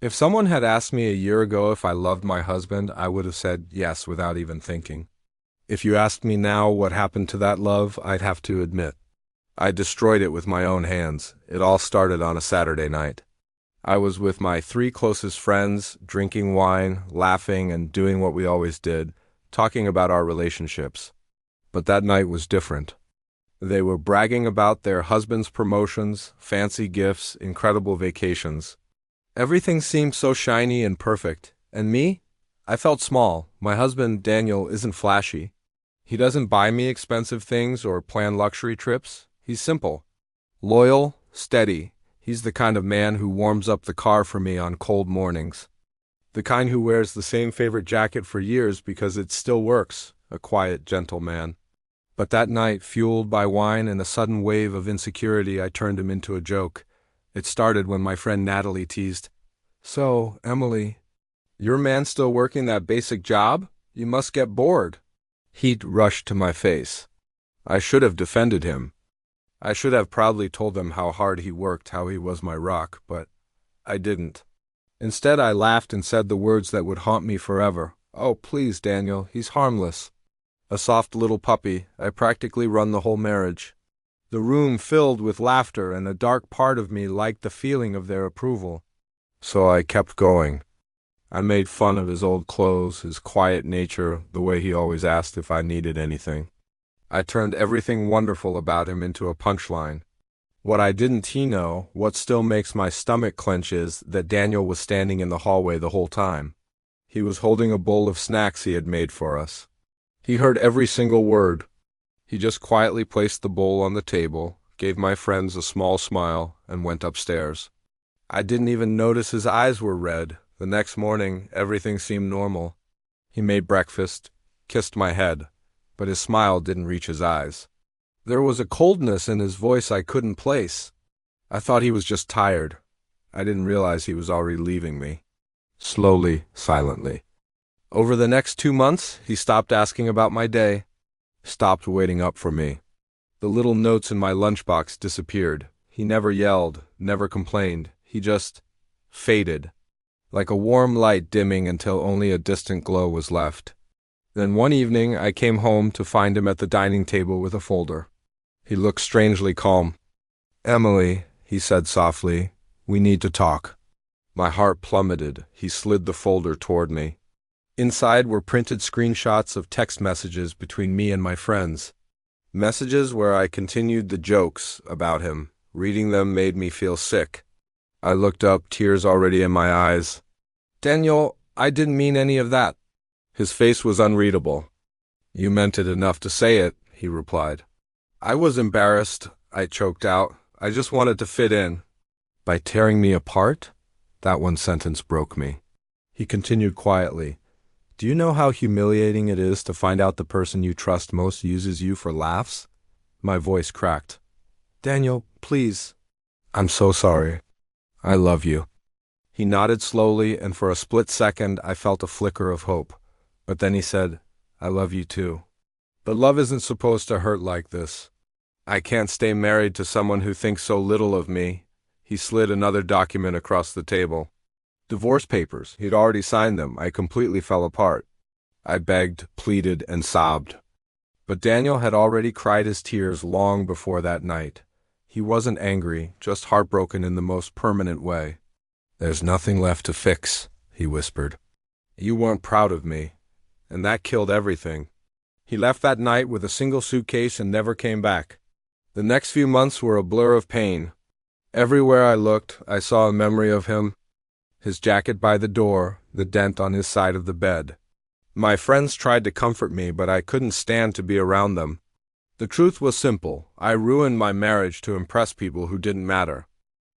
If someone had asked me a year ago if I loved my husband, I would have said yes without even thinking. If you asked me now what happened to that love, I'd have to admit, I destroyed it with my own hands. It all started on a Saturday night. I was with my three closest friends, drinking wine, laughing, and doing what we always did, talking about our relationships. But that night was different. They were bragging about their husbands' promotions, fancy gifts, incredible vacations. Everything seemed so shiny and perfect. And me? I felt small. My husband, Daniel, isn't flashy. He doesn't buy me expensive things or plan luxury trips. He's simple, loyal, steady. He's the kind of man who warms up the car for me on cold mornings. The kind who wears the same favorite jacket for years because it still works. A quiet, gentle man. But that night, fueled by wine and a sudden wave of insecurity, I turned him into a joke. It started when my friend Natalie teased, "So, Emily, your man still working that basic job? You must get bored." Heat rushed to my face. I should have defended him. I should have proudly told them how hard he worked, how he was my rock, but I didn't. Instead, I laughed and said the words that would haunt me forever. "Oh, please, Daniel, he's harmless. A soft little puppy. I practically run the whole marriage." The room filled with laughter, and a dark part of me liked the feeling of their approval. So I kept going. I made fun of his old clothes, his quiet nature, the way he always asked if I needed anything. I turned everything wonderful about him into a punchline. What I didn't know, what still makes my stomach clench, is that Daniel was standing in the hallway the whole time. He was holding a bowl of snacks he had made for us. He heard every single word. He just quietly placed the bowl on the table, gave my friends a small smile, and went upstairs. I didn't even notice his eyes were red. The next morning, everything seemed normal. He made breakfast, kissed my head, but his smile didn't reach his eyes. There was a coldness in his voice I couldn't place. I thought he was just tired. I didn't realize he was already leaving me. Slowly, silently. Over the next 2 months, he stopped asking about my day, stopped waiting up for me. The little notes in my lunchbox disappeared. He never yelled, never complained. He just faded, like a warm light dimming until only a distant glow was left. Then one evening, I came home to find him at the dining table with a folder. He looked strangely calm. "Emily," he said softly, "we need to talk." My heart plummeted. He slid the folder toward me. Inside were printed screenshots of text messages between me and my friends. Messages where I continued the jokes about him. Reading them made me feel sick. I looked up, tears already in my eyes. "Daniel, I didn't mean any of that." His face was unreadable. "You meant it enough to say it," he replied. "I was embarrassed," I choked out. "I just wanted to fit in." "By tearing me apart?" That one sentence broke me. He continued quietly. "Do you know how humiliating it is to find out the person you trust most uses you for laughs?" My voice cracked. "Daniel, please." "I'm so sorry. I love you." He nodded slowly, and for a split second I felt a flicker of hope. But then he said, "I love you too. But love isn't supposed to hurt like this. I can't stay married to someone who thinks so little of me." He slid another document across the table. Divorce papers. He'd already signed them. I completely fell apart. I begged, pleaded, and sobbed. But Daniel had already cried his tears long before that night. He wasn't angry, just heartbroken in the most permanent way. "There's nothing left to fix," he whispered. "You weren't proud of me, and that killed everything." He left that night with a single suitcase and never came back. The next few months were a blur of pain. Everywhere I looked, I saw a memory of him. His jacket by the door, the dent on his side of the bed. My friends tried to comfort me, but I couldn't stand to be around them. The truth was simple. I ruined my marriage to impress people who didn't matter.